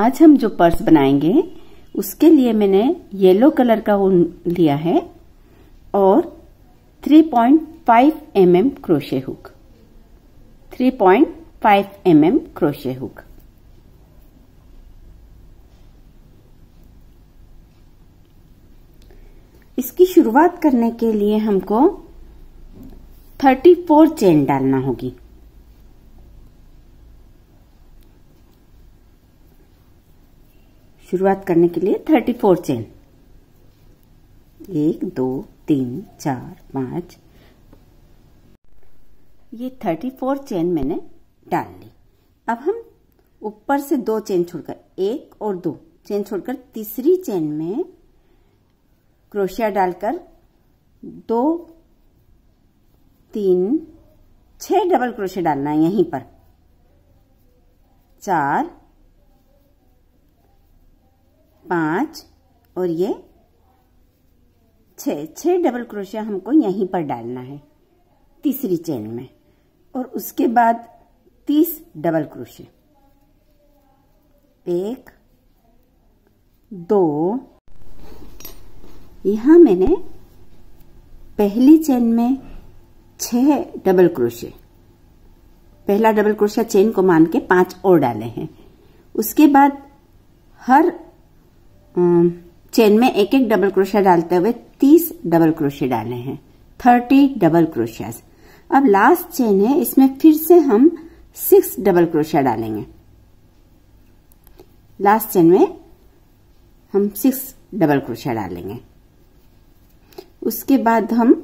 आज हम जो पर्स बनाएंगे उसके लिए मैंने येलो कलर का ऊन लिया है और 3.5 mm crochet hook, 3.5 mm crochet hook. इसकी शुरुआत करने के लिए हमको 34 चेन डालना होगी। शुरुआत करने के लिए 34 चेन, 1 2 3 4 5, ये 34 चेन मैंने डाल ली। अब हम ऊपर से 2 चेन छोड़कर, 1 और 2 चेन छोड़कर तीसरी चेन में क्रोशिया डालकर 2 3 6 डबल क्रोशिया डालना है यहीं पर, 4 5 और ये 6 डबल क्रोशिया हमको यहीं पर डालना है तीसरी चेन में, और उसके बाद 30 डबल क्रोशिया, 1 2। यहां मैंने पहली चेन में 6 डबल क्रोशिया, पहला डबल क्रोशिया चेन को मान के 5 और डाले हैं। उसके बाद हर चेन में एक एक डबल क्रोशिया डालते हुए 30 डबल क्रोशिया डाले हैं, 30 डबल क्रोशिया। अब लास्ट चेन है, इसमें फिर से हम 6 डबल क्रोशिया डालेंगे। लास्ट चेन में हम 6 डबल क्रोशिया डालेंगे। उसके बाद हम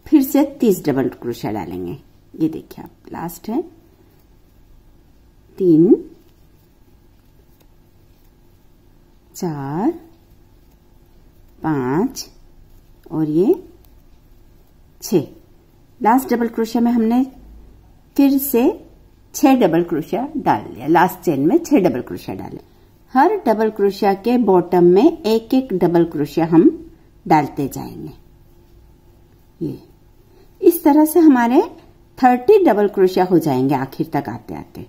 फिर से 30 डबल क्रोशिया डालेंगे। ये देखिए आप, लास्ट है 3 4 5 और ये 6। लास्ट डबल क्रोशिया में हमने फिर से 6 डबल क्रोशिया डाल लिया। लास्ट चेन में 6 डबल क्रोशिया डाले। हर डबल क्रोशिया के बॉटम में एक एक डबल क्रोशिया हम डालते जाएंगे। ये इस तरह से हमारे 30 डबल क्रोशिया हो जाएंगे आखिर तक आते आते।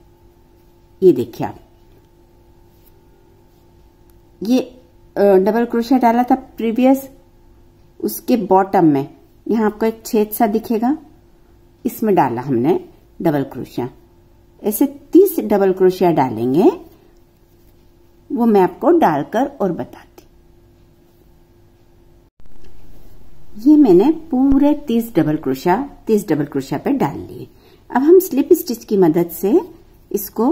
ये देखिए आप, ये डबल क्रोशिया डाला था प्रीवियस, उसके बॉटम में यहाँ आपको एक छेद सा दिखेगा, इसमें डाला हमने डबल क्रोशिया। ऐसे 30 डबल क्रोशिया डालेंगे, वो मैं आपको डालकर और बताती। ये मैंने पूरे 30 डबल क्रोशिया पे डाल लिए। अब हम स्लिप स्टिच की मदद से इसको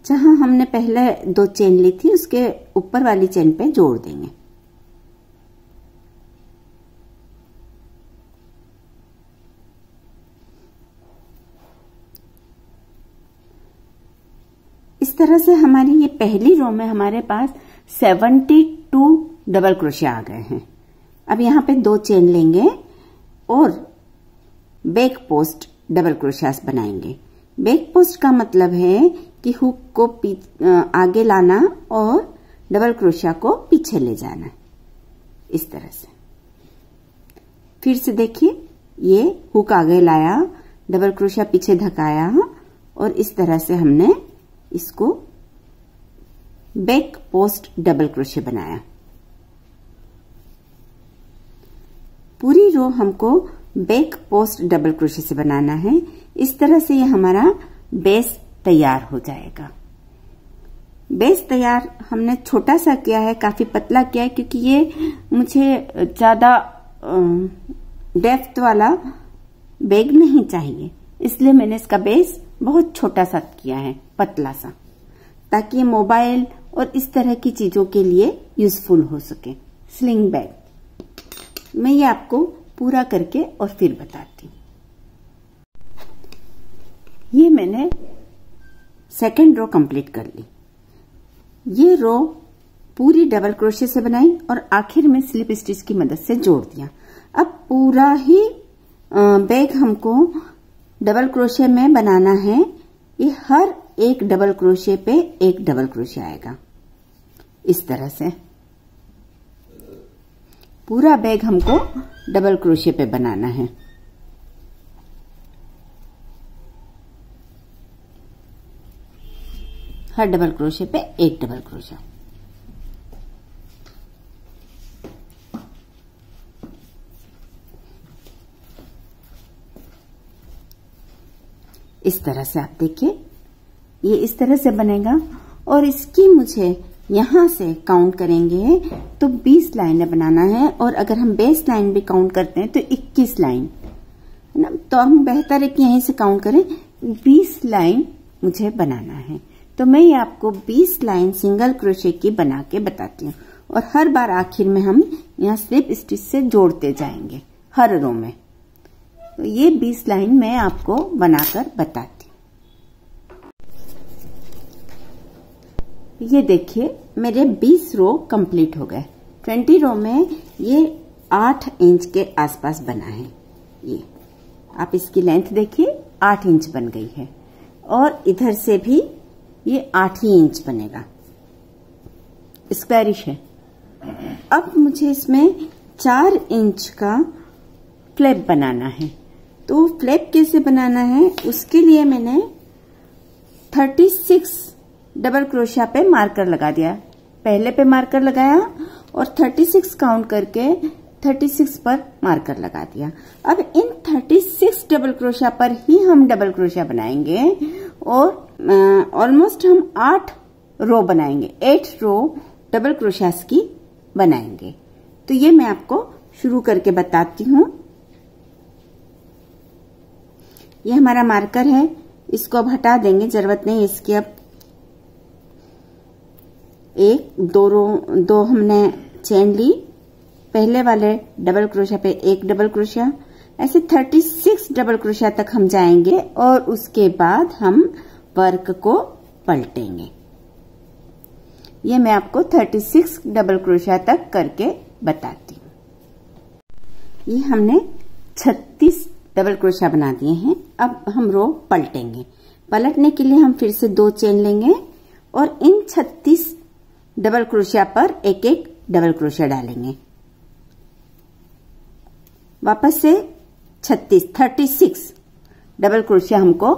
जहां हमने पहले 2 चेन ली थी उसके ऊपर वाली चेन पे जोड़ देंगे। इस तरह से हमारी ये पहली रो में हमारे पास 72 डबल क्रोशिया आ गए हैं। अब यहाँ पे 2 चेन लेंगे और बैक पोस्ट डबल क्रोशियास बनाएंगे। बैक पोस्ट का मतलब है कि हुक को आगे लाना और डबल क्रोशिया को पीछे ले जाना, इस तरह से। फिर से देखिए, ये हुक आगे लाया, डबल क्रोशिया पीछे धकाया और इस तरह से हमने इसको बैक पोस्ट डबल क्रोशिया बनाया। पूरी रो हमको बैक पोस्ट डबल क्रोशिया से बनाना है। इस तरह से ये हमारा बेस तैयार हो जाएगा। बेस तैयार हमने छोटा सा किया है, काफी पतला किया है, क्योंकि ये मुझे ज्यादा डेप्थ वाला बैग नहीं चाहिए, इसलिए मैंने इसका बेस बहुत छोटा सा किया है, पतला सा, ताकि ये मोबाइल और इस तरह की चीजों के लिए यूजफुल हो सके। स्लिंग बैग मैं ये आपको पूरा करके और फिर बताती हूँ। ये मैंने सेकेंड रो कंप्लीट कर ली। ये रो पूरी डबल क्रोशिया से बनाई और आखिर में स्लिप स्टिच की मदद से जोड़ दिया। अब पूरा ही बैग हमको डबल क्रोशिया में बनाना है। ये हर एक डबल क्रोशिया पे एक डबल क्रोशिया आएगा, इस तरह से पूरा बैग हमको डबल क्रोशिया पे बनाना है। हर डबल क्रोशे पे एक डबल क्रोशा। इस तरह से आप देखिए, ये इस तरह से बनेगा। और इसकी मुझे यहां से काउंट करेंगे तो 20 लाइनें बनाना है, और अगर हम बेस लाइन भी काउंट करते हैं तो 21 लाइन है ना। तो हम बेहतर है कि यहीं से काउंट करें। 20 लाइन मुझे बनाना है, तो मैं ये आपको 20 लाइन सिंगल क्रोशे की बना के बताती हूँ। और हर बार आखिर में हम यहाँ स्लिप स्टिच से जोड़ते जाएंगे हर रो में। तो ये 20 लाइन मैं आपको बनाकर बताती हूँ। ये देखिए मेरे 20 रो कंप्लीट हो गए। 20 रो में ये 8 इंच के आसपास बना है। ये आप इसकी लेंथ देखिए, 8 इंच बन गई है। और इधर से भी ये 8 ही इंच बनेगा, स्क्वायरिश है। अब मुझे इसमें 4 इंच का फ्लैप बनाना है। तो फ्लैप कैसे बनाना है, उसके लिए मैंने 36 डबल क्रोशिया पे मार्कर लगा दिया। पहले पे मार्कर लगाया और 36 काउंट करके 36 पर मार्कर लगा दिया। अब इन 36 डबल क्रोशिया पर ही हम डबल क्रोशिया बनाएंगे और ऑलमोस्ट हम 8 रो बनाएंगे, 8 रो डबल क्रोशियास की बनाएंगे। तो ये मैं आपको शुरू करके बताती हूँ। ये हमारा मार्कर है, इसको अब हटा देंगे, जरूरत नहीं इसकी। अब 1 2 रो 2 हमने चेन ली, पहले वाले डबल क्रोशिया पे एक डबल क्रोशिया, ऐसे 36 डबल क्रोशिया तक हम जाएंगे और उसके बाद हम वर्क को पलटेंगे। ये मैं आपको 36 डबल क्रोशिया तक करके बताती हूँ। ये हमने 36 डबल क्रोशिया बना दिए हैं। अब हम रो पलटेंगे। पलटने के लिए हम फिर से 2 चेन लेंगे और इन 36 डबल क्रोशिया पर एक एक डबल क्रोशिया डालेंगे। वापस से 36 डबल क्रोशिया हमको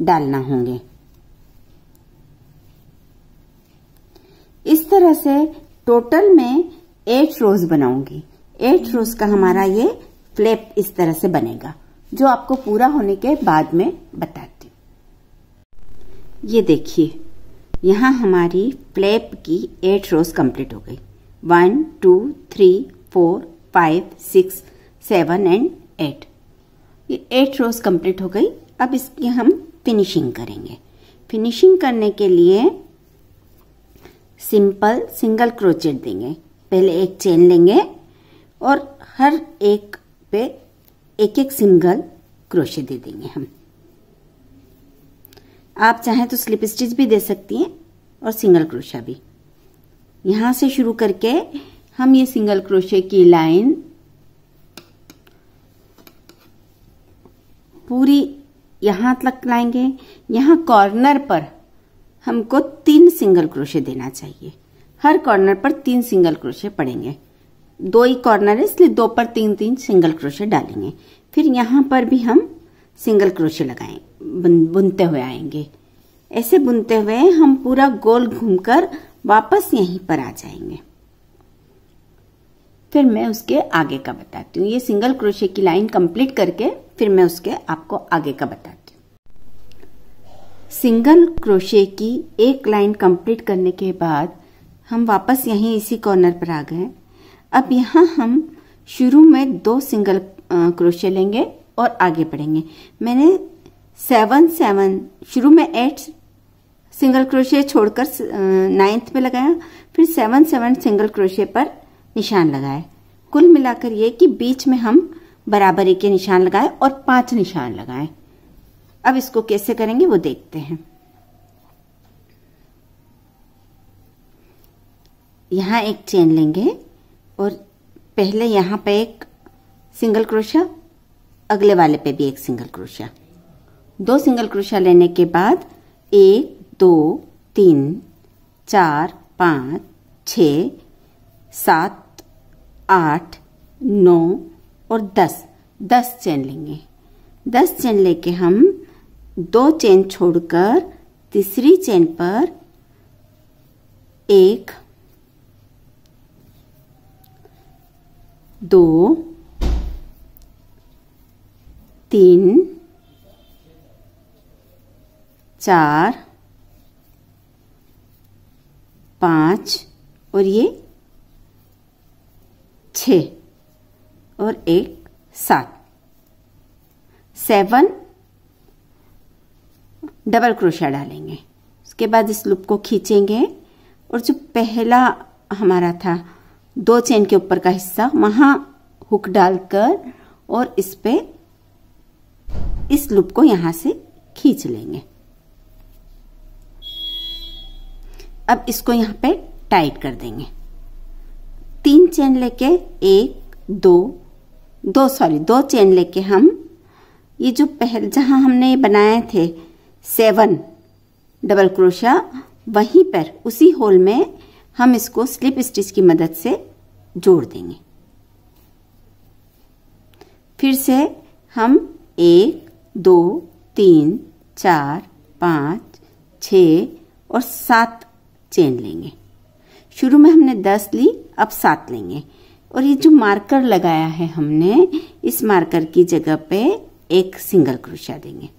डालना होंगे। इस तरह से टोटल में 8 रोज बनाऊंगी। 8 रोज का हमारा ये फ्लैप इस तरह से बनेगा, जो आपको पूरा होने के बाद में बताती हूँ। ये देखिए, यहाँ हमारी फ्लैप की 8 रोज कंप्लीट हो गई। 1 2 3 4 5 6 7 एंड 8। ये 8 रोज कंप्लीट हो गई। अब इसकी हम फिनिशिंग करेंगे। फिनिशिंग करने के लिए सिंपल सिंगल क्रोचेट देंगे। पहले एक चेन लेंगे और हर एक पे एक एक सिंगल क्रोशे दे देंगे हम। आप चाहें तो स्लिप स्टिच भी दे सकती हैं और सिंगल क्रोशा भी। यहां से शुरू करके हम ये सिंगल क्रोशे की लाइन पूरी यहां तक लाएंगे। यहां कॉर्नर पर हमको 3 सिंगल क्रोशे देना चाहिए। हर कॉर्नर पर 3 सिंगल क्रोशे पड़ेंगे। 2 ही कॉर्नर है, इसलिए 2 पर 3 सिंगल क्रोशे डालेंगे। फिर यहां पर भी हम सिंगल क्रोशे लगाएं, बुनते हुए आएंगे। ऐसे बुनते हुए हम पूरा गोल घूमकर वापस यहीं पर आ जाएंगे। फिर मैं उसके आगे का बताती हूँ। ये सिंगल क्रोशे की लाइन कंप्लीट करके फिर मैं उसके आपको आगे का बताती हूँ। सिंगल क्रोशे की एक लाइन कंप्लीट करने के बाद हम वापस यहीं इसी कॉर्नर पर आ गए। अब यहाँ हम शुरू में 2 सिंगल क्रोशे लेंगे और आगे बढ़ेंगे। मैंने 7 शुरू में 8 सिंगल क्रोशे छोड़कर 9th पे लगाया, फिर 7 सिंगल क्रोशे पर निशान लगाए। कुल मिलाकर ये कि बीच में हम बराबरी के निशान लगाए और 5 निशान लगाए। अब इसको कैसे करेंगे वो देखते हैं। यहां एक चेन लेंगे और पहले यहां पे एक सिंगल क्रोशा, अगले वाले पे भी एक सिंगल क्रोशा। 2 सिंगल क्रोशा लेने के बाद 1 2 3 4 5 6 7 8 9 और 10 चेन लेंगे। 10 चेन लेके हम 2 चेन छोड़कर तीसरी चेन पर 1 2 3 4 5 और ये 6 और एक 7 डबल क्रोशिया डालेंगे। उसके बाद इस लूप को खींचेंगे और जो पहला हमारा था 2 चेन के ऊपर का हिस्सा वहां हुक डालकर और इस पे इस लूप को यहां से खींच लेंगे। अब इसको यहां पे टाइट कर देंगे। 3 चेन लेके 2 चेन लेके हम ये जो पहले जहां हमने बनाए थे 7 डबल क्रोशिया वहीं पर उसी होल में हम इसको स्लिप स्टिच की मदद से जोड़ देंगे। फिर से हम 1 2 3 4 5 6 और 7 चेन लेंगे। शुरू में हमने 10 ली, अब 7 लेंगे और ये जो मार्कर लगाया है हमने इस मार्कर की जगह पे एक सिंगल क्रोशिया देंगे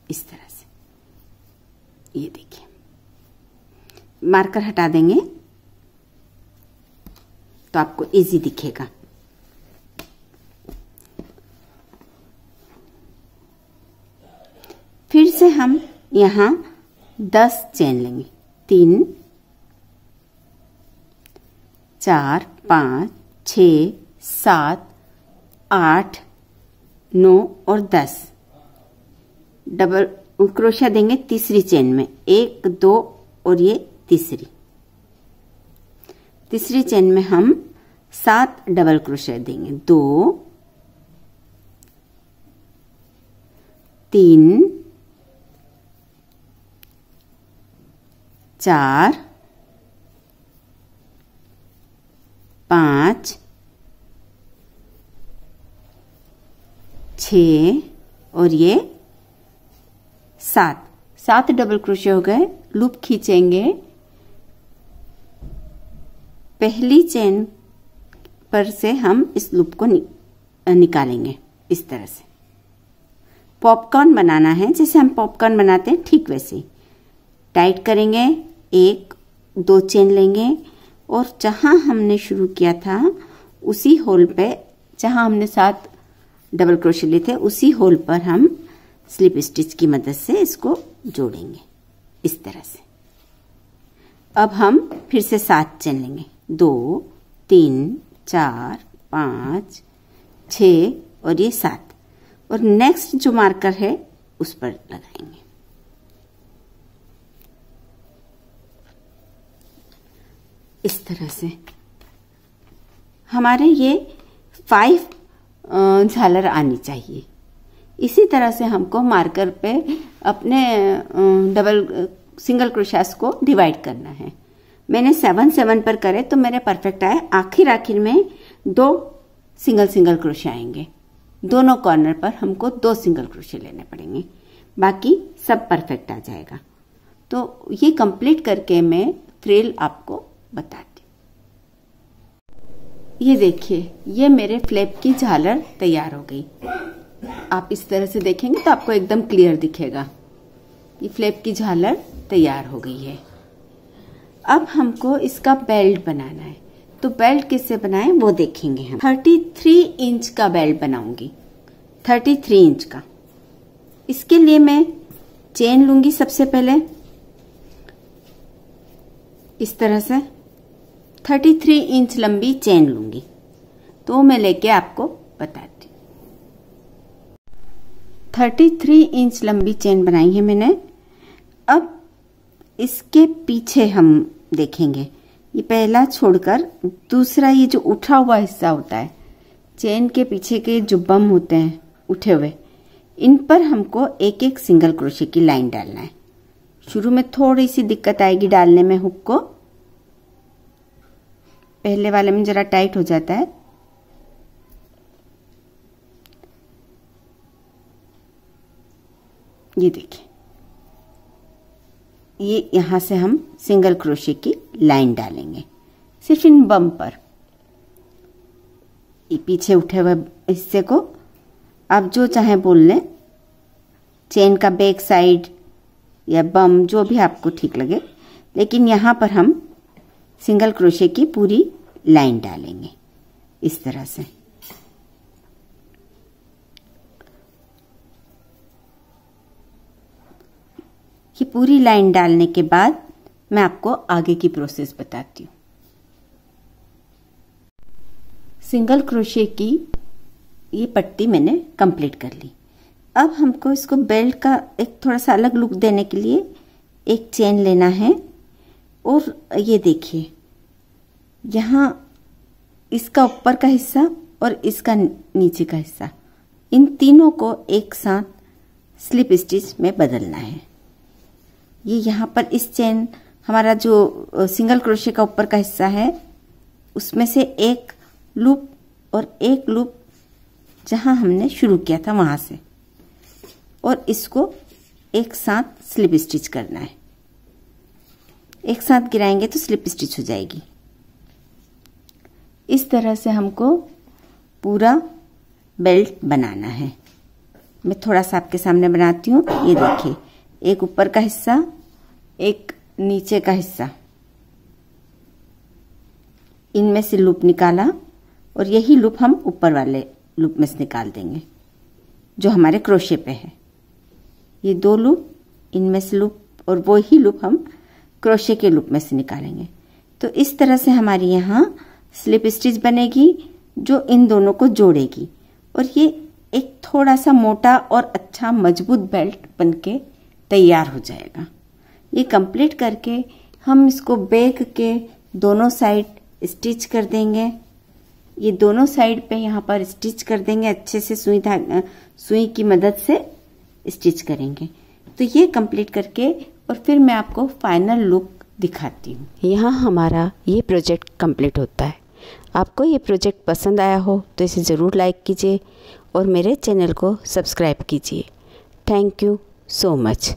इस तरह से। ये देखिए मार्कर हटा देंगे तो आपको इजी दिखेगा। फिर से हम यहां 10 चेन लेंगे। 3 4 5 6 7 8 9 और 10 डबल क्रोशिया देंगे तीसरी चेन में। 1 2 और ये तीसरी चेन में हम 7 डबल क्रोशिया देंगे। 2 3 4 5 6 और ये 7 डबल क्रोशिया हो गए। लूप खींचेंगे। पहली चेन पर से हम इस लूप को निकालेंगे इस तरह से। पॉपकॉर्न बनाना है, जैसे हम पॉपकॉर्न बनाते हैं ठीक वैसे ही टाइट करेंगे। 1 2 चेन लेंगे और जहां हमने शुरू किया था उसी होल पे जहां हमने 7 डबल क्रोशिया लिए थे उसी होल पर हम स्लिप स्टिच की मदद से इसको जोड़ेंगे इस तरह से। अब हम फिर से 7 चेन लेंगे। 2 3 4 5 6 और ये 7 और नेक्स्ट जो मार्कर है उस पर लगाएंगे। इस तरह से हमारे ये 5 झालर आनी चाहिए। इसी तरह से हमको मार्कर पे अपने सिंगल क्रोशियास को डिवाइड करना है। मैंने 7 पर करे तो मेरे परफेक्ट आए। आखिर में 2 सिंगल क्रोशिया आएंगे। दोनों कॉर्नर पर हमको 2 सिंगल क्रोशिया लेने पड़ेंगे, बाकी सब परफेक्ट आ जाएगा। तो ये कंप्लीट करके मैं फ्रिल आपको बताती। ये देखिए ये मेरे फ्लैप की झालर तैयार हो गई। आप इस तरह से देखेंगे तो आपको एकदम क्लियर दिखेगा। ये फ्लैप की झालर तैयार हो गई है। अब हमको इसका बेल्ट बनाना है, तो बेल्ट किससे बनाएं वो देखेंगे हम। 33 इंच का बेल्ट बनाऊंगी, 33 इंच का। इसके लिए मैं चेन लूंगी सबसे पहले इस तरह से 33 इंच लंबी चेन लूंगी। तो मैं लेके आपको बताती। 33 इंच लंबी चेन बनाई है मैंने। अब इसके पीछे हम देखेंगे, ये पहला छोड़कर दूसरा ये जो उठा हुआ हिस्सा होता है, चेन के पीछे के जो बम होते हैं उठे हुए, इन पर हमको एक एक सिंगल क्रोशे की लाइन डालना है। शुरू में थोड़ी सी दिक्कत आएगी डालने में, हुक को पहले वाले में जरा टाइट हो जाता है। ये देखिए ये यहाँ से हम सिंगल क्रोशे की लाइन डालेंगे सिर्फ इन बम पर। ये पीछे उठे हुए हिस्से को आप जो चाहे बोल लें, चेन का बैक साइड या बम, जो भी आपको ठीक लगे, लेकिन यहाँ पर हम सिंगल क्रोशे की पूरी लाइन डालेंगे इस तरह से। ये पूरी लाइन डालने के बाद मैं आपको आगे की प्रोसेस बताती हूँ। सिंगल क्रोशे की ये पट्टी मैंने कंप्लीट कर ली। अब हमको इसको बेल्ट का एक थोड़ा सा अलग लुक देने के लिए एक चेन लेना है। और ये देखिए, यहाँ इसका ऊपर का हिस्सा और इसका नीचे का हिस्सा, इन तीनों को एक साथ स्लिप स्टिच में बदलना है। ये यहाँ पर इस चेन, हमारा जो सिंगल क्रोशे का ऊपर का हिस्सा है, उसमें से एक लूप और एक लूप जहाँ हमने शुरू किया था वहाँ से, और इसको एक साथ स्लिप स्टिच करना है। एक साथ गिराएंगे तो स्लिप स्टिच हो जाएगी। इस तरह से हमको पूरा बेल्ट बनाना है। मैं थोड़ा सा आपके सामने बनाती हूँ। ये देखिए, एक ऊपर का हिस्सा, एक नीचे का हिस्सा, इनमें से लूप निकाला और यही लूप हम ऊपर वाले लूप में से निकाल देंगे जो हमारे क्रोशे पे है। ये दो लूप, इनमें से लूप, और वो ही लूप हम क्रोशे के लूप में से निकालेंगे। तो इस तरह से हमारी यहाँ स्लिप स्टिच बनेगी जो इन दोनों को जोड़ेगी, और ये एक थोड़ा सा मोटा और अच्छा मजबूत बेल्ट बनके तैयार हो जाएगा। ये कंप्लीट करके हम इसको बैक के दोनों साइड स्टिच कर देंगे। ये दोनों साइड पे यहाँ पर स्टिच कर देंगे, अच्छे से सुई की मदद से स्टिच करेंगे। तो ये कंप्लीट करके और फिर मैं आपको फाइनल लुक दिखाती हूँ। यहाँ हमारा ये प्रोजेक्ट कंप्लीट होता है। आपको ये प्रोजेक्ट पसंद आया हो तो इसे ज़रूर लाइक कीजिए और मेरे चैनल को सब्सक्राइब कीजिए। Thank you so much.